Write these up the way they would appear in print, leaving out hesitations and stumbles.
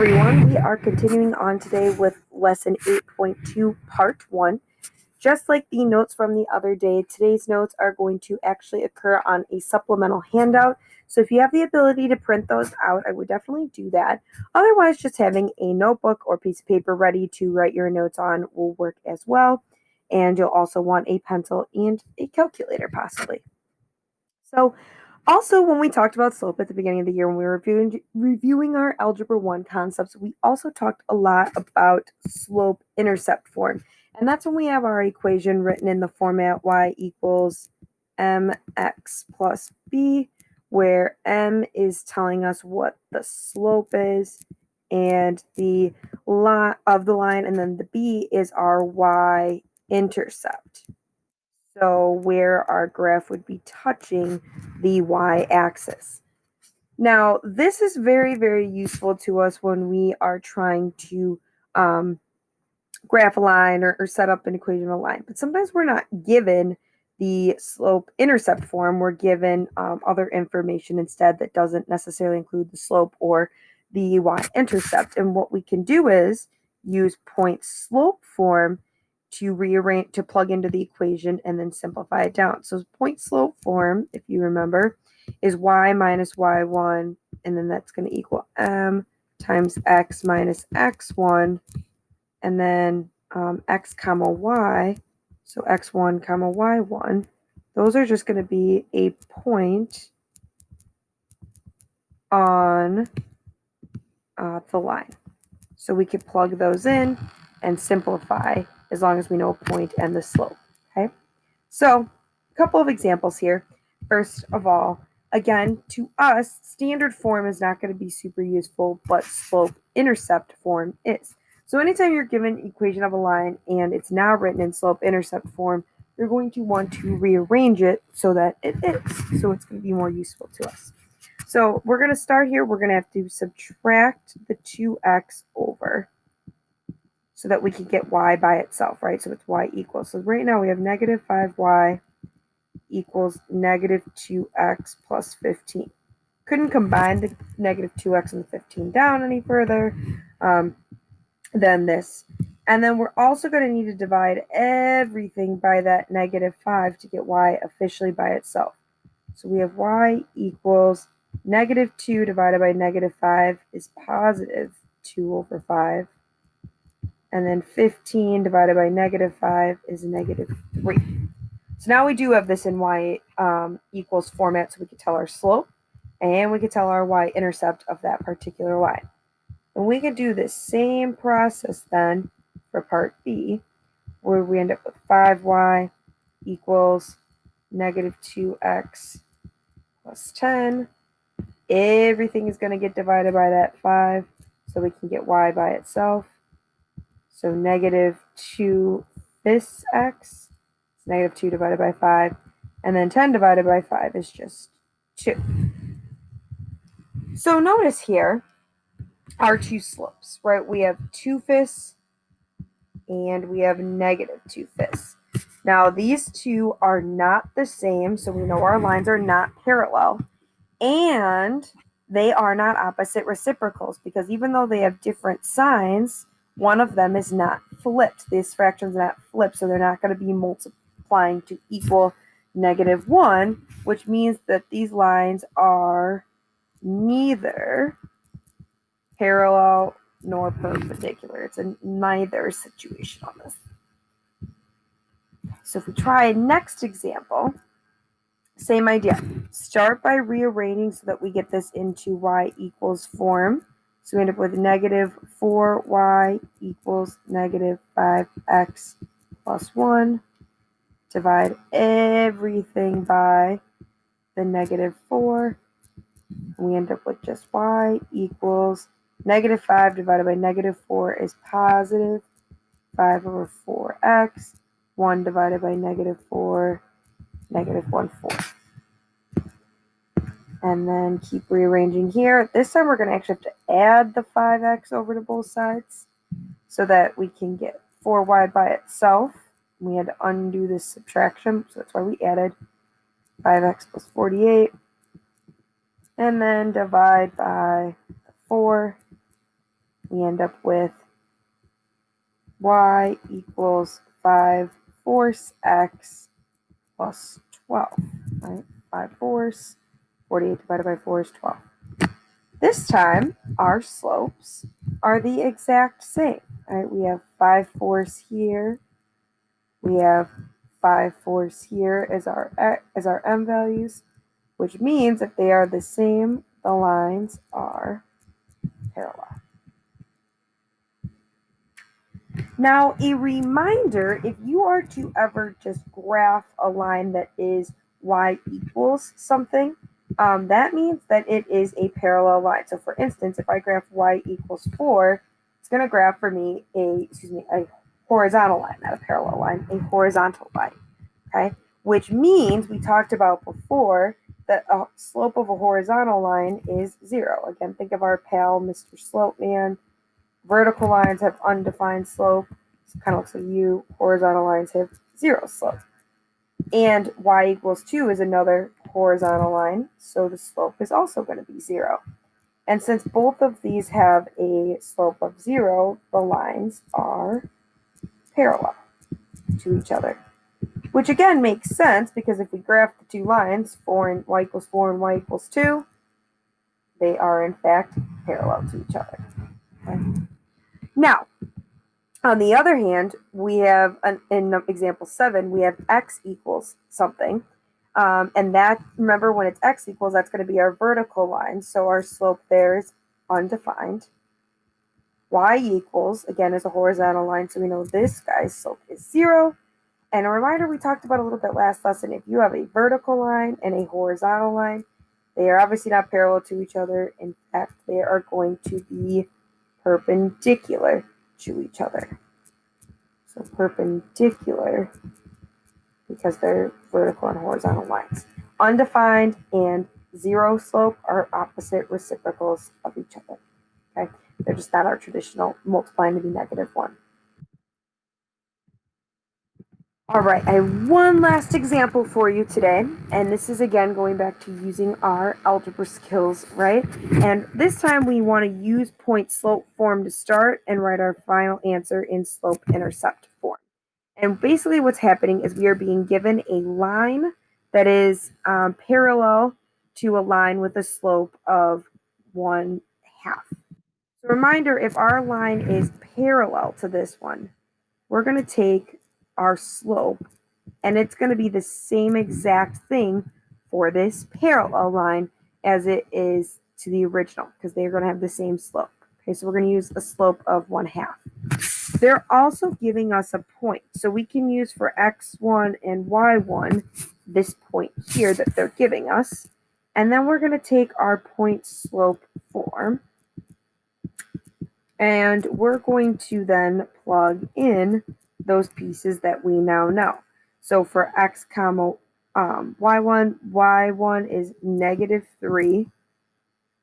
everyone, we are continuing on today with lesson 8.2 part 1. Just like the notes from the other day, today's notes are going to actually occur on a supplemental handout. So if you have the ability to print those out, I would definitely do that. Otherwise, just having a notebook or piece of paper ready to write your notes on will work as well. And you'll also want a pencil and a calculator possibly. So also, when we talked about slope at the beginning of the year, when we were reviewing our Algebra 1 concepts, we also talked a lot about slope-intercept form. And that's when we have our equation written in the format y equals mx plus b, where m is telling us what the slope is and the line of the line, and then the b is our y-intercept. So where our graph would be touching the y-axis. Now, this is very, very useful to us when we are trying to graph a line or set up an equation of a line. But sometimes we're not given the slope-intercept form. We're given other information instead that doesn't necessarily include the slope or the y-intercept. And what we can do is use point-slope form to rearrange, to plug into the equation and then simplify it down. So point-slope form, if you remember, is y minus y1, and then that's going to equal m times x minus x1, and then x comma y, so x1 comma y1, those are just going to be a point on the line. So we could plug those in and simplify as long as we know a point and the slope, okay? So a couple of examples here. First of all, again, to us, standard form is not going to be super useful, but slope-intercept form is. So anytime you're given an equation of a line and it's now written in slope-intercept form, you're going to want to rearrange it so that it is. So it's going to be more useful to us. So we're going to start here. We're going to have to subtract the 2x over so that we can get y by itself, right? So it's y equals. So right now we have negative 5y equals negative 2x plus 15. Couldn't combine the negative 2x and the 15 down any further than this. And then we're also going to need to divide everything by that negative 5 to get y officially by itself. So we have y equals negative 2 divided by negative 5 is positive 2 over 5. And then 15 divided by negative 5 is negative 3. So now we do have this in y equals format, so we can tell our slope and we can tell our y-intercept of that particular line. And we could do the same process then for part B, where we end up with 5y equals negative 2x plus 10. Everything is going to get divided by that 5, so we can get y by itself. So negative 2 this x is negative 2 divided by 5, and then 10 divided by 5 is just 2. So notice here our two slopes, right? We have 2/5 and we have negative 2/5. Now these two are not the same, so we know our lines are not parallel, and they are not opposite reciprocals, because even though they have different signs, one of them is not flipped. This fraction is not flipped, so they're not going to be multiplying to equal negative 1, which means that these lines are neither parallel nor perpendicular. It's a neither situation on this. So if we try a next example, same idea. Start by rearranging so that we get this into y equals form. So we end up with negative 4y equals negative 5x plus 1. Divide everything by the negative 4. And we end up with just y equals negative 5 divided by negative 4 is positive 5 over 4x. 1 divided by negative 4, negative 1/4. And then keep rearranging here. This time we're going to actually have to add the 5x over to both sides so that we can get 4y by itself. We had to undo this subtraction, so that's why we added 5x plus 48. And then divide by 4. we end up with y equals 5/4 x plus 12, right? 5/4, 48 divided by 4 is 12. This time, our slopes are the exact same, right? We have 5/4 here. We have 5/4 here as our m values, which means if they are the same, the lines are parallel. Now, a reminder, if you are to ever just graph a line that is y equals something, that means that it is a parallel line. So for instance, if I graph y equals 4, it's going to graph for me a horizontal line, not a parallel line, a horizontal line, okay? Which means we talked about before that a slope of a horizontal line is 0. Again, think of our pal, Mr. Slope Man. Vertical lines have undefined slope. So it kind of looks like you. Horizontal lines have 0 slope. And y equals 2 is another horizontal line, so the slope is also going to be 0. And since both of these have a slope of 0, the lines are parallel to each other. Which again makes sense because if we graph the two lines, y equals 4 and y equals 2, they are in fact parallel to each other. Okay? Now, on the other hand, we have, in example 7, we have x equals something. And that, remember, when it's x equals, that's going to be our vertical line. So our slope there is undefined. Y equals, again, is a horizontal line. So we know this guy's slope is 0. And a reminder we talked about a little bit last lesson, if you have a vertical line and a horizontal line, they are obviously not parallel to each other. In fact, they are going to be perpendicular to each other. So perpendicular because they're vertical and horizontal lines. Undefined and 0 slope are opposite reciprocals of each other. Okay, they're just not our traditional multiplying to the -1. All right, I have one last example for you today, and this is again going back to using our algebra skills, right? And this time we want to use point slope form to start and write our final answer in slope intercept form. And basically what's happening is we are being given a line that is parallel to a line with a slope of 1/2. So reminder, if our line is parallel to this one, we're going to take our slope and it's going to be the same exact thing for this parallel line as it is to the original because they're going to have the same slope. Okay, so we're going to use a slope of 1/2. They're also giving us a point. So we can use for x1 and y1 this point here that they're giving us. And then we're going to take our point slope form. And we're going to then plug in those pieces that we now know. So for x comma y1 is -3.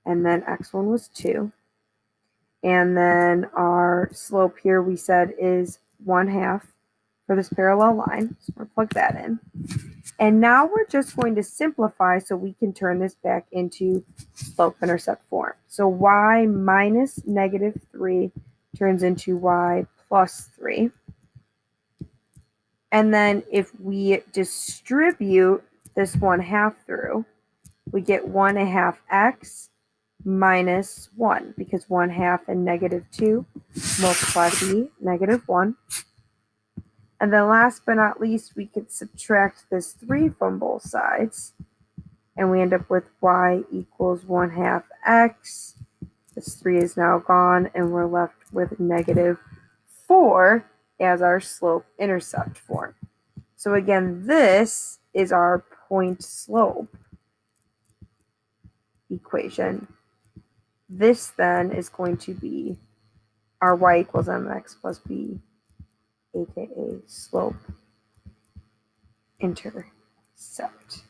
And then x1 was 2. And then our slope here we said is 1/2 for this parallel line. So we'll plug that in. And now we're just going to simplify so we can turn this back into slope-intercept form. So y minus -3 turns into y plus 3. And then if we distribute this 1/2 through, we get 1/2 x minus 1 because 1/2 and -2 multiply to -1. And then last but not least, we could subtract this 3 from both sides. And we end up with y equals 1/2 x. This 3 is now gone, and we're left with -4 as our slope-intercept form. So again, this is our point slope equation. This then is going to be our y equals mx plus b, aka slope intercept.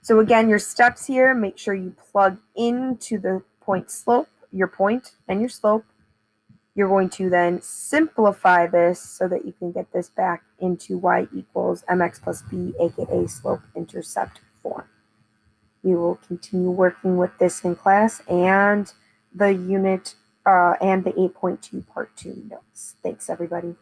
So again, your steps here, make sure you plug into the point slope, your point and your slope. You're going to then simplify this so that you can get this back into y equals mx plus b, aka slope intercept form. We will continue working with this in class and the unit and the 8.2 part 2 notes. Thanks, everybody.